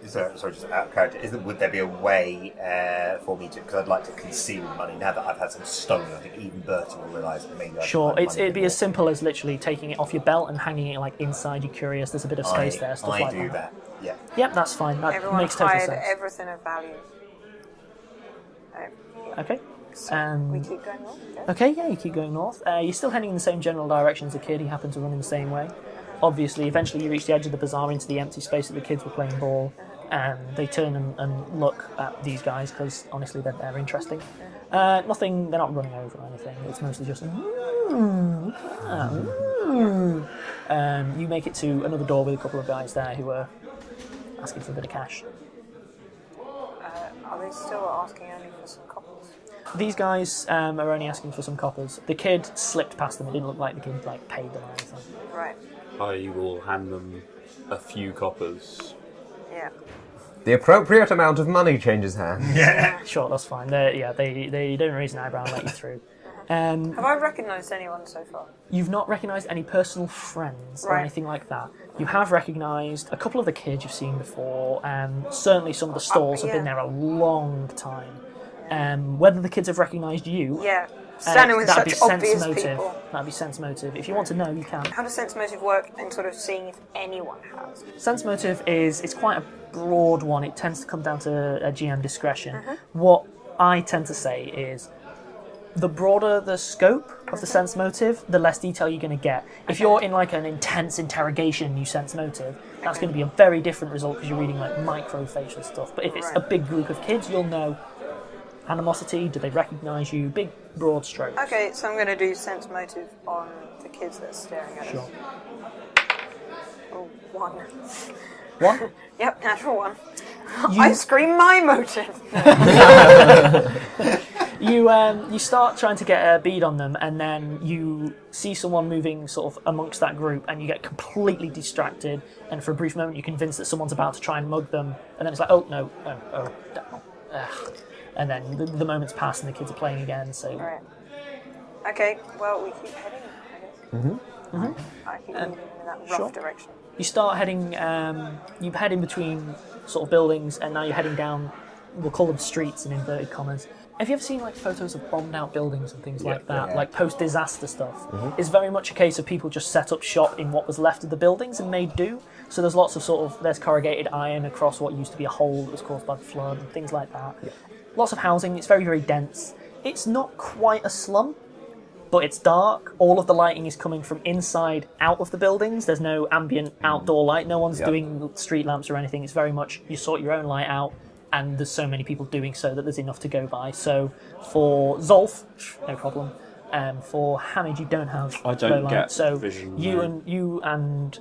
Sorry, just out of character. Would there be a way for me to? Because I'd like to conceal money now that I've had some stolen. I think even Bertie will realise that maybe. Sure, it'd be as simple as literally taking it off your belt and hanging it like inside your curious. There's a bit of space there, stuff like that. I do that. Yeah. Yep, that's fine. That Everyone makes total hide sense. everything of value. Okay. We keep going north. Yeah. Okay, yeah, you keep going north. You're still heading in the same general direction as the kid. He happened to run in the same way. Obviously, eventually you reach the edge of the bazaar into the empty space that the kids were playing ball, and they turn and look at these guys because honestly they're interesting. Nothing, they're not running over or anything. It's mostly just. You make it to another door with a couple of guys there who are asking for a bit of cash. Are they still asking only for some coppers? These guys are only asking for some coppers. The kid slipped past them. It didn't look like the kid paid them or anything. Right. I will hand them a few coppers. Yeah. The appropriate amount of money changes hands. Yeah. Sure, that's fine. They don't raise an eyebrow and let you through. Have I recognised anyone so far? You've not recognised any personal friends or Right. anything like that. You have recognised a couple of the kids you've seen before, and certainly some of the stalls have been there a long time. Whether the kids have recognised you, Yeah. Standing with that'd such be sense obvious motive. people. That'd be sense motive. If you want to know, you can. How does sense motive work in sort of seeing if anyone has? Sense motive it's quite a broad one. It tends to come down to a GM discretion. What I tend to say is the broader the scope of the sense motive, the less detail you're going to get. If you're in like an intense interrogation and you sense motive, that's going to be a very different result because you're reading like micro-facial stuff. But if it's a big group of kids, you'll know animosity, do they recognise you, big broad strokes. Okay, so I'm going to do sense motive on the kids that are staring at us. Sure. Oh, 1. 1? Yep, natural 1. I scream my motive. You start trying to get a bead on them, and then you see someone moving sort of amongst that group, and you get completely distracted. And for a brief moment, you're convinced that someone's about to try and mug them, and then it's like, oh no, and then the moment's passed, and the kids are playing again. So, Right. Okay. Well, we keep heading, I guess. I keep moving in that rough Sure. direction. you start heading. You head in between sort of buildings, and now you're heading down. We'll call them streets in inverted commas. Have you ever seen like photos of bombed out buildings and things like that, like post-disaster stuff? It's very much a case of people just set up shop in what was left of the buildings and made do. So there's lots of there's corrugated iron across what used to be a hole that was caused by the flood and things like that. Lots of housing. It's very, very dense. It's not quite a slum, but it's dark. All of the lighting is coming from inside out of the buildings. There's no ambient outdoor light. No one's doing street lamps or anything. It's very much you sort your own light out. And there's so many people doing so that there's enough to go by. So for Zolf, no problem. For Hamid, you don't have I don't low light. get So vision, you and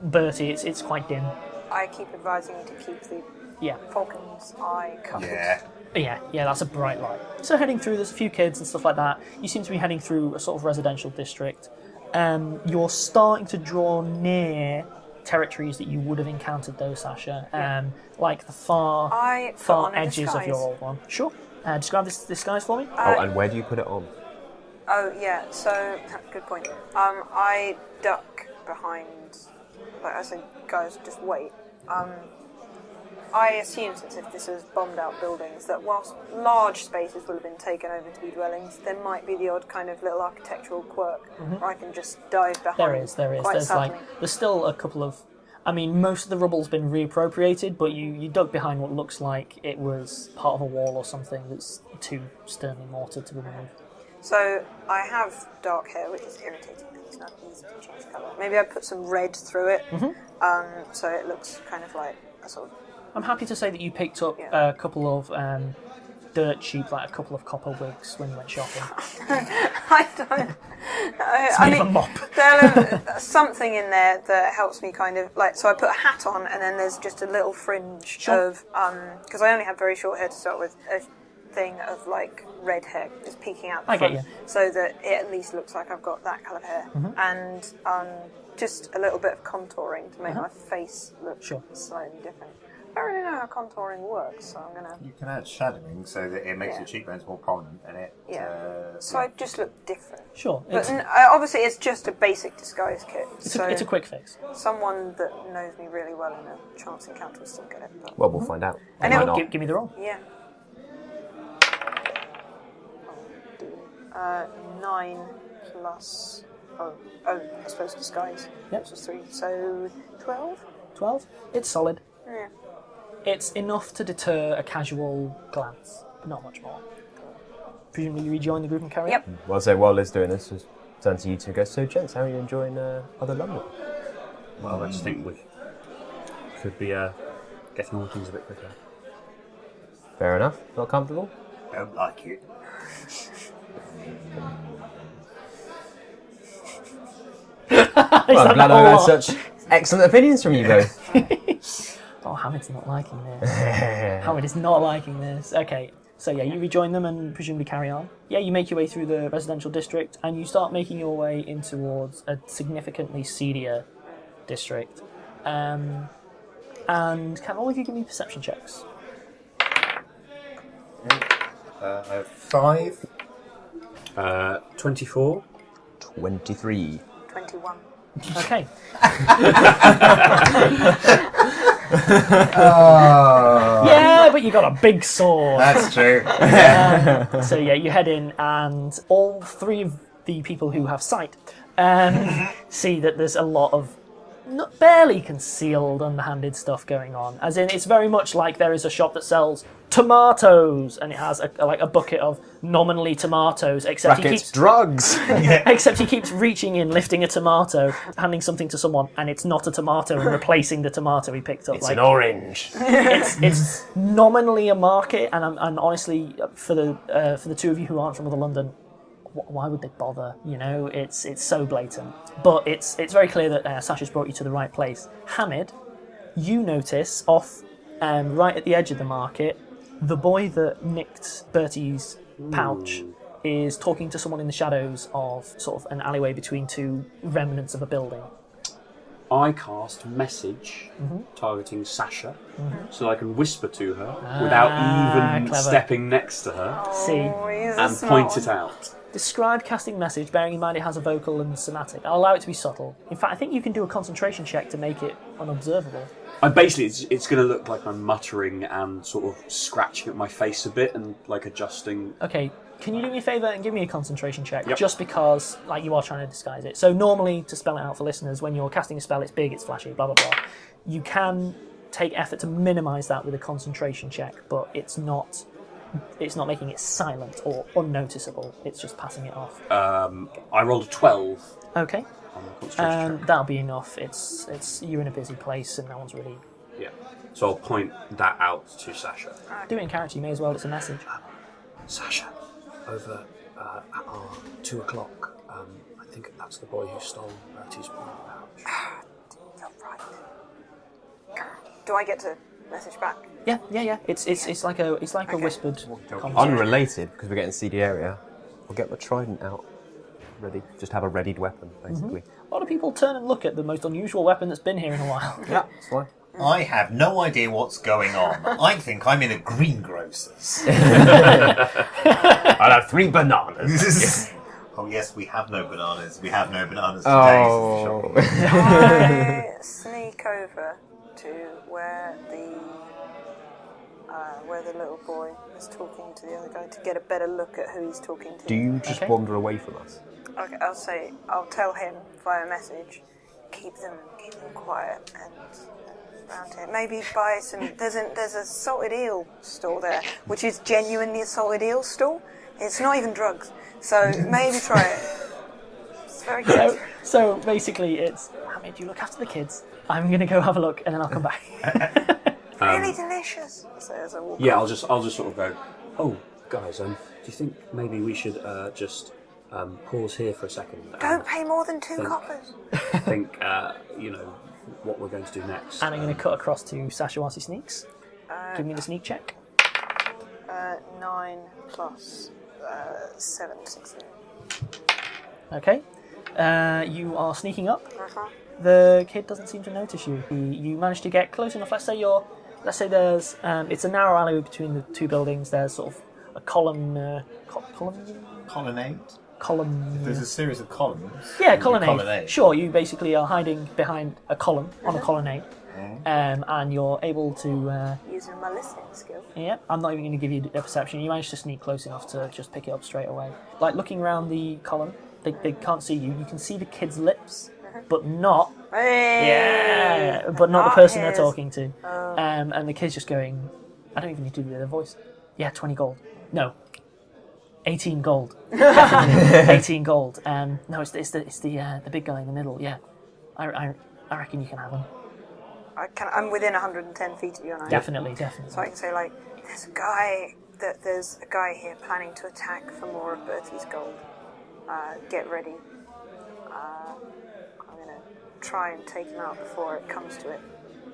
Bertie, it's quite dim. I keep advising you to keep the Yeah, falcon's eye covered. Yeah. yeah, that's a bright light. So heading through, there's a few kids and stuff like that. You seem to be heading through a sort of residential district. You're starting to draw near territories that you would have encountered though, Sasha. Like the far put on a edges of disguise. your old one. Sure. Describe this disguise for me. and where do you put it on? Oh yeah, so good point. I duck behind, like I said, guys, just wait. I assume, since if this is bombed out buildings, that whilst large spaces will have been taken over to be dwellings, there might be the odd kind of little architectural quirk where I can just dive behind. There is. Quite There's suddenly. there's still a couple of. I mean, most of the rubble's been reappropriated, but you dug behind what looks like it was part of a wall or something that's too sternly mortared to be removed. So I have dark hair, which is irritating because it's not easy to change colour. Maybe I put some red through it, so it looks kind of like a sort of. I'm happy to say that you picked up Yeah. a couple of dirt cheap, like a couple of copper wigs when you went shopping. I don't. It's I made of a mean, mop. there's something in there that helps me kind of like. So I put a hat on, and then there's just a little fringe of because I only have very short hair to start with. A thing of like red hair just peeking out the front, get you. so that it at least looks like I've got that colour of hair, and just a little bit of contouring to make my face look slightly different. I don't really know how contouring works, so I'm gonna. You can add shadowing so that it makes your cheekbones more prominent, and it. So I just look different. Sure. But obviously, it's just a basic disguise kit. It's a quick fix. Someone that knows me really well in a chance encounter will still get it. But Well, we'll find out. And Why it'll not? Give me the roll. yeah. 9 plus. I suppose disguise. Yep. Which was 3. So 12. 12. It's solid. Yeah. It's enough to deter a casual glance, but not much more. Presumably you rejoin the group and carry on? Yep. Well, so while Liz doing this, just turn to you two and go, so gents, how are you enjoying other London? Well, I just think we could be getting on with things a bit quicker. Fair enough. Not comfortable? Don't like it. Well, I'm glad I've had such excellent opinions from you both. Oh, Hamid's not liking this. Hamid is not liking this. Okay, so yeah, you rejoin them and presumably carry on. Yeah, you make your way through the residential district and you start making your way in towards a significantly seedier district. And can all of you give me perception checks? I have 5. 24. 23. 21. Okay. Yeah, but you got a big sword. That's true. So yeah, you head in, and all three of the people who have sight see that there's a lot of barely concealed, underhanded stuff going on. As in, it's very much like there is a shop that sells tomatoes, and it has a bucket of nominally tomatoes, except he Racket's keeps drugs. except he keeps reaching in, lifting a tomato, handing something to someone, and it's not a tomato, and replacing the tomato he picked up. It's an orange. It's nominally a market, and honestly, for the two of you who aren't from other London, why would they bother? You know, it's so blatant. But it's very clear that Sasha's brought you to the right place. Hamid, you notice off right at the edge of the market, the boy that nicked Bertie's pouch is talking to someone in the shadows of sort of an alleyway between two remnants of a building. I cast message targeting Sasha so I can whisper to her without even clever. stepping next to her See, and point it out. describe casting message, bearing in mind it has a vocal and somatic. I'll allow it to be subtle. In fact, I think you can do a concentration check to make it unobservable. Basically, it's going to look like I'm muttering and sort of scratching at my face a bit and like adjusting. Okay, can you do me a favour and give me a concentration check? Yep. Just because, like, you are trying to disguise it. So normally, to spell it out for listeners, when you're casting a spell, it's big, it's flashy, blah blah blah. You can take effort to minimise that with a concentration check, but it's not making it silent or unnoticeable. It's just passing it off. I rolled a 12 Okay. on the concentration check. That'll be enough. It's you're in a busy place and no one's really Yeah. So I'll point that out to Sasha. do it in character. You may as well. It's a message. Sasha, over at our 2 o'clock. I think that's the boy who stole Bertie's pouch. You're right. Do I get to message back? Yeah. It's like a whispered conversation. Unrelated, because we're getting CD area. We'll get the trident out. Ready. Just have a readied weapon, basically. A lot of people turn and look at the most unusual weapon that's been here in a while. Yeah, that's fine. I have no idea what's going on. I think I'm in a greengrocer's. I'll have 3 bananas. Oh yes, we have no bananas. We have no bananas today. Oh. I sneak over to where the little boy is talking to the other guy to get a better look at who he's talking to. Do you just wander away from us? Okay, I'll tell him via message, keep them quiet and around here. Maybe buy some. There's a salted eel store there, which is genuinely a salted eel store. It's not even drugs, so maybe try it. It's very good. So basically, it's Hamid. You look after the kids. I'm gonna go have a look, and then I'll come back. Really delicious. So as I walk Yeah, I'll just sort of go, oh, guys, do you think maybe we should just pause here for a second? Don't pay more than 2 coppers. Think, what we're going to do next. And I'm going to cut across to Sasha whilst he sneaks. Give me the sneak check. 9 plus 7, 16. Okay. You are sneaking up. Uh-huh. The kid doesn't seem to notice you. You manage to get close enough. Let's say there's. It's a narrow alleyway between the two buildings. There's sort of a column. Colonnade? Column. There's a series of columns. Yeah, colonnade. Sure, you basically are hiding behind a column on a colonnade, and you're able to. Using my listening skill. Yeah, I'm not even going to give you a perception. You managed to sneak close enough to just pick it up straight away. Like looking around the column, they can't see you. You can see the kid's lips, but not. Hey! But not the Not person they're his. talking to. And the kid's just going. I don't even need to do their voice. Yeah, 20 gold. No. 18 gold. Definitely 18 gold. No, it's the big guy in the middle. Yeah, I reckon you can have him. I'm within 110 feet of you, aren't I? Definitely. So I can say like, there's a guy here planning to attack for more of Bertie's gold. Get ready. I'm gonna try and take him out before it comes to it,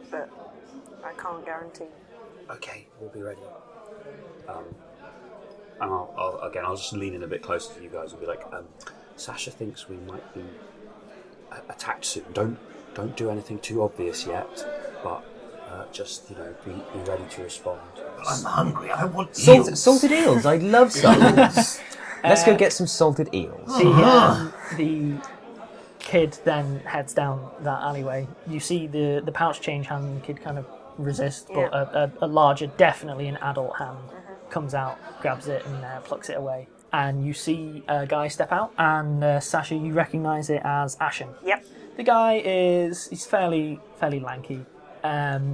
but I can't guarantee. Okay, we'll be ready. And I'll just lean in a bit closer to you guys and be like, Sasha thinks we might be attacked soon. Don't do anything too obvious yet, but just be ready to respond. I'm hungry. I want eels. Salted eels. I'd love some. Let's go get some salted eels. The kid then heads down that alleyway. You see the pouch change hand, and the kid kind of resist, but a larger, definitely an adult hand comes out, grabs it, and plucks it away. And you see a guy step out, and Sasha, you recognise it as Ashen. Yep. The guy he's fairly lanky.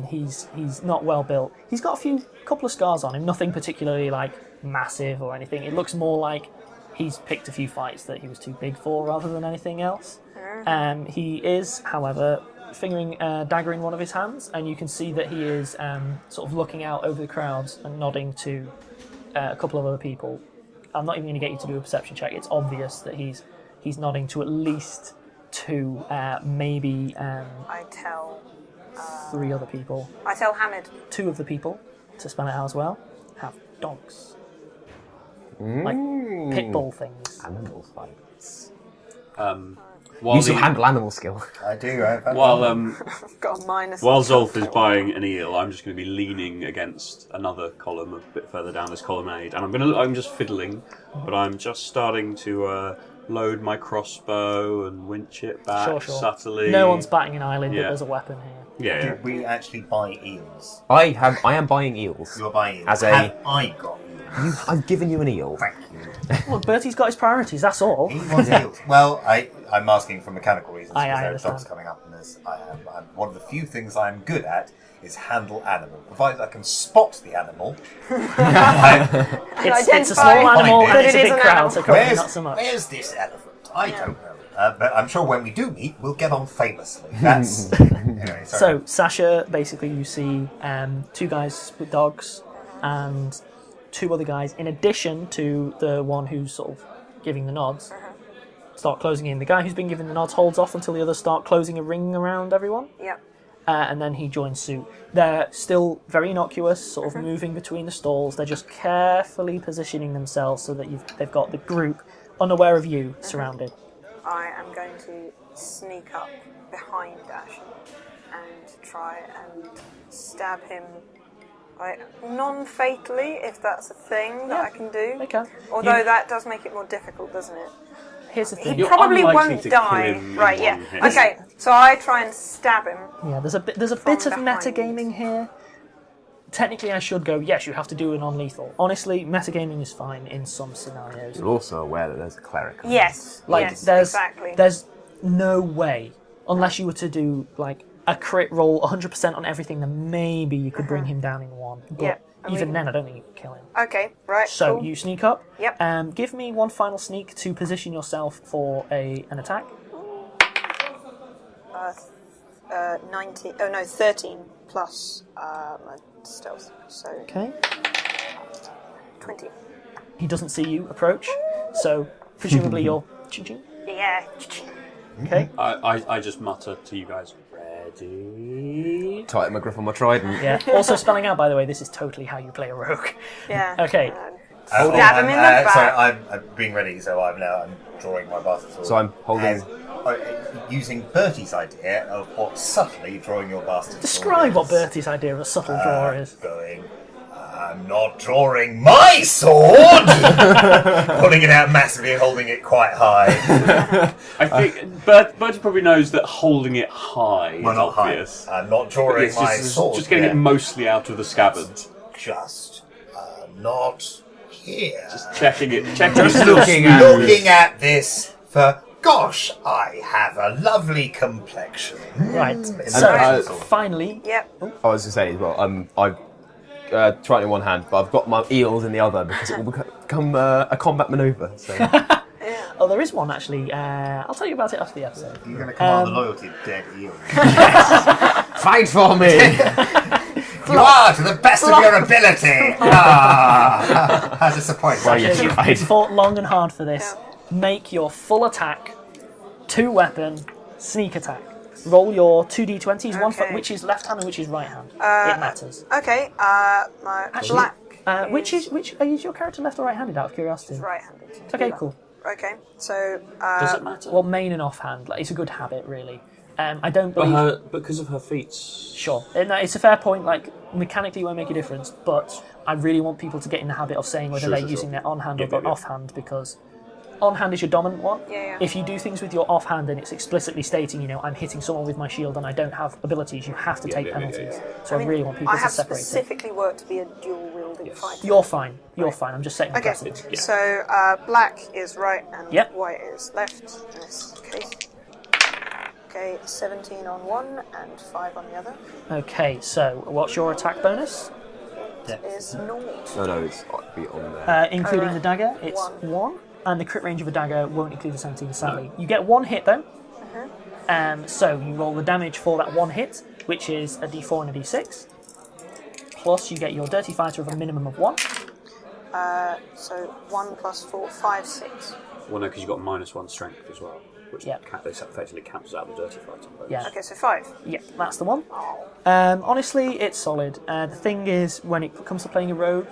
He's not well built. He's got a couple of scars on him, nothing particularly like massive or anything. It looks more like he's picked a few fights that he was too big for rather than anything else. He is, however, fingering a dagger in one of his hands, and you can see that he is sort of looking out over the crowds and nodding to a couple of other people. I'm not even going to get you to do a perception check. It's obvious that he's nodding to at least two, maybe. I tell 3 other people. I tell Hamid. 2 of the people, to spell it out as well, have dogs. Like pit bull things. Animal fights. While Use your the- handle animal skill. I do. While I've got a minus. While Zolf is buying an eel, I'm just going to be leaning against another column a bit further down this colonnade, and I'm just fiddling, but I'm just starting to load my crossbow and winch it back Sure. subtly. No one's batting an eyelid that Yeah. there's a weapon here. Yeah. Did we actually buy eels? I am buying eels. You're buying eels. As a- Have I got eels? I've given you an eel. Thank you. Well, Bertie's got his priorities, that's all. He wants eels. Well, I'm asking for mechanical reasons I because there are understand. dogs coming up, and I'm one of the few things I'm good at is handle animal. Provided I can spot the animal. It's a small animal Find and it. it's a It is big an crowd, animal. so probably not so much. Where's this elephant? I don't know. But I'm sure when we do meet, we'll get on famously. That's anyway. Sorry. So, Sasha, basically, you see 2 guys with dogs and 2 other guys, in addition to the one who's sort of giving the nods, start closing in. The guy who's been giving the nods holds off until the others start closing a ring around everyone, Yep. and then he joins suit. They're still very innocuous, sort of moving between the stalls. They're just carefully positioning themselves so that they've got the group unaware of you surrounded. I am going to sneak up behind Ashen and try and stab him, like, non-fatally, if that's a thing that I can do. Okay. Although that does make it more difficult, doesn't it? Here's the He thing. You're probably unlikely won't to die. kill him in Right, one yeah. hit. Okay, so I try and stab him. Yeah, there's a bit of behind. metagaming here. Technically, I should go, yes, you have to do a non-lethal. Honestly, metagaming is fine in some scenarios. You're also aware that there's a cleric. Yes, Like, yes, there's exactly. there's no way, unless you were to do like a crit roll 100% on everything, then maybe you could bring him down in 1. But Yeah, I even mean- then, I don't think you could kill him. Okay, right, So cool. you sneak up. Yep. Give me one final sneak to position yourself for an attack. 13 plus my stealth, so Okay. 20. He doesn't see you approach, so presumably you're. Ching-ching. Yeah. Okay. I just mutter to you guys, ready? Tighten my grip on my trident. Yeah. Also spelling out, by the way, this is totally how you play a rogue. Yeah. Okay. Stab him in the back. Sorry, I'm being ready, so I'm drawing my bastard sword. So I'm holding- And, using Bertie's idea of what subtly drawing your bastard sword Describe what is. Bertie's idea of a subtle draw is. Going, I'm not drawing my sword! Pulling it out massively and holding it quite high. I think Bertie probably knows that holding it high is Well, not high. obvious. I'm not drawing It's my just, sword. just getting yet. it mostly out of the scabbard. Just not here. Just checking it. Checking Just it. looking at Looking at this for, gosh, I have a lovely complexion. Right. It's So very finally, Yep. I was to say as well, I've tried it in one hand, but I've got my eels in the other because it will become a combat manoeuvre. So. oh, there is one actually. I'll tell you about it after the episode. You're going to command the loyalty of dead eels. Fight for me! You are, to the best of your ability! Ah, how disappointing. Well, yes, you You've fight. fought long and hard for this. Make your full attack, 2-weapon, sneak attack. Roll your 2d20s, one for Okay. which is left hand and which is right hand. It matters. Okay, my black Which is your character left or right-handed? Out of curiosity. right-handed. Okay, cool. Okay, so Does it matter? Well, main and offhand, like, it's a good habit, really. I don't believe. Because of her feet. Sure, no, it's a fair point. Like mechanically, it won't make a difference, but I really want people to get in the habit of saying whether Sure, they're sure, using sure. their on-hand or Yeah, their yeah, yeah. off-hand, because on-hand is your dominant one. Yeah. If you do things with your offhand and it's explicitly stating, I'm hitting someone with my shield and I don't have abilities, you have to take yeah, penalties. yeah. So I really want people I to have separate it. specifically worked to be a dual-wielding fighter. You're fine. You're fine. I'm just setting the Okay, precedent. so black is right and Yep. white is left in this case. Okay, 17 on one and 5 on the other. Okay, so what's your attack bonus? It is naught. No, it's be on there. Including Alright. the dagger, it's 1. And the crit range of a dagger won't include the 17, sadly. You get 1 hit, though. So you roll the damage for that 1 hit, which is a d4 and a d6. Plus you get your dirty fighter of a minimum of 1. So 1 plus 4, 5, 6. Well, no, because you've got -1 strength as well. which Yeah. effectively cancels out the dirty fighting bonus. Yeah. Okay, so 5. Yeah, that's the one. Honestly, it's solid. The thing is, when it comes to playing a rogue,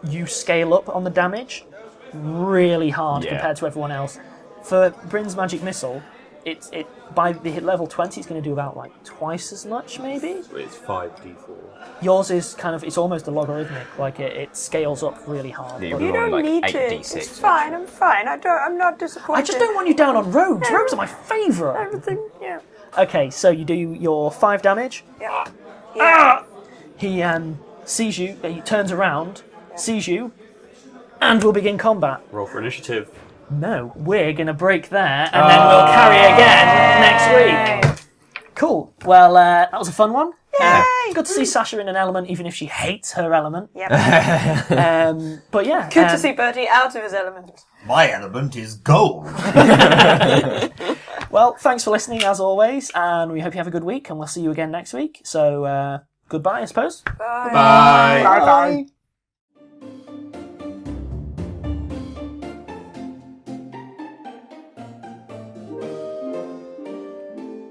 you scale up on the damage really hard Yeah. compared to everyone else. For Bryn's magic missile, it by the hit level 20, it's going to do about like twice as much, maybe. It's 5d4. Yours is it's almost a logarithmic. Like it scales up really hard. Yeah, But you're You don't like need 8d6. to. It's fine. I'm fine. I'm not disappointed. I just don't want you down on rogues. Rogues are my favourite. Everything. Yeah. Okay, so you do your 5 damage. Yeah. Yeah. He sees you. He turns around, sees you, and we'll begin combat. Roll for initiative. No, we're going to break there, and then we'll carry again next week. Cool. Well, that was a fun one. Yay! Good to see Sasha in an element, even if she hates her element. Yep. But yeah. Good to see Bertie out of his element. My element is gold. Well, thanks for listening, as always, and we hope you have a good week, and we'll see you again next week. So, goodbye, I suppose. Bye. Bye. Bye.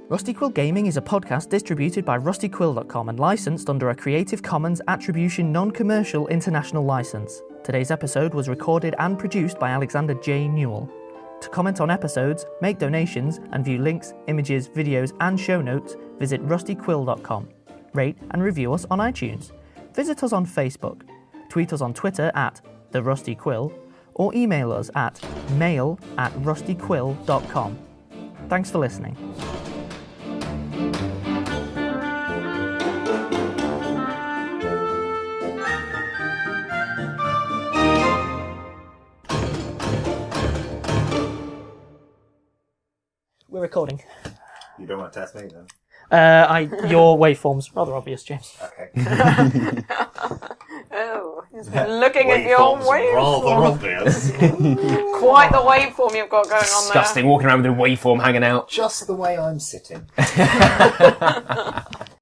Rusty Quill Gaming is a podcast distributed by rustyquill.com and licensed under a Creative Commons Attribution Non-Commercial International License. Today's episode was recorded and produced by Alexander J. Newall. To comment on episodes, make donations, and view links, images, videos, and show notes, visit rustyquill.com. Rate and review us on iTunes. Visit us on Facebook. Tweet us on Twitter at @TheRustyQuill or email us at mail@rustyquill.com. Thanks for listening. We're recording. You don't want to test me then? Your waveform's rather obvious, James. Okay. Oh, he's been looking at your Waveforms rather waveform. obvious. Quite the waveform you've got going on there. Disgusting, walking around with a waveform hanging out. Just the way I'm sitting.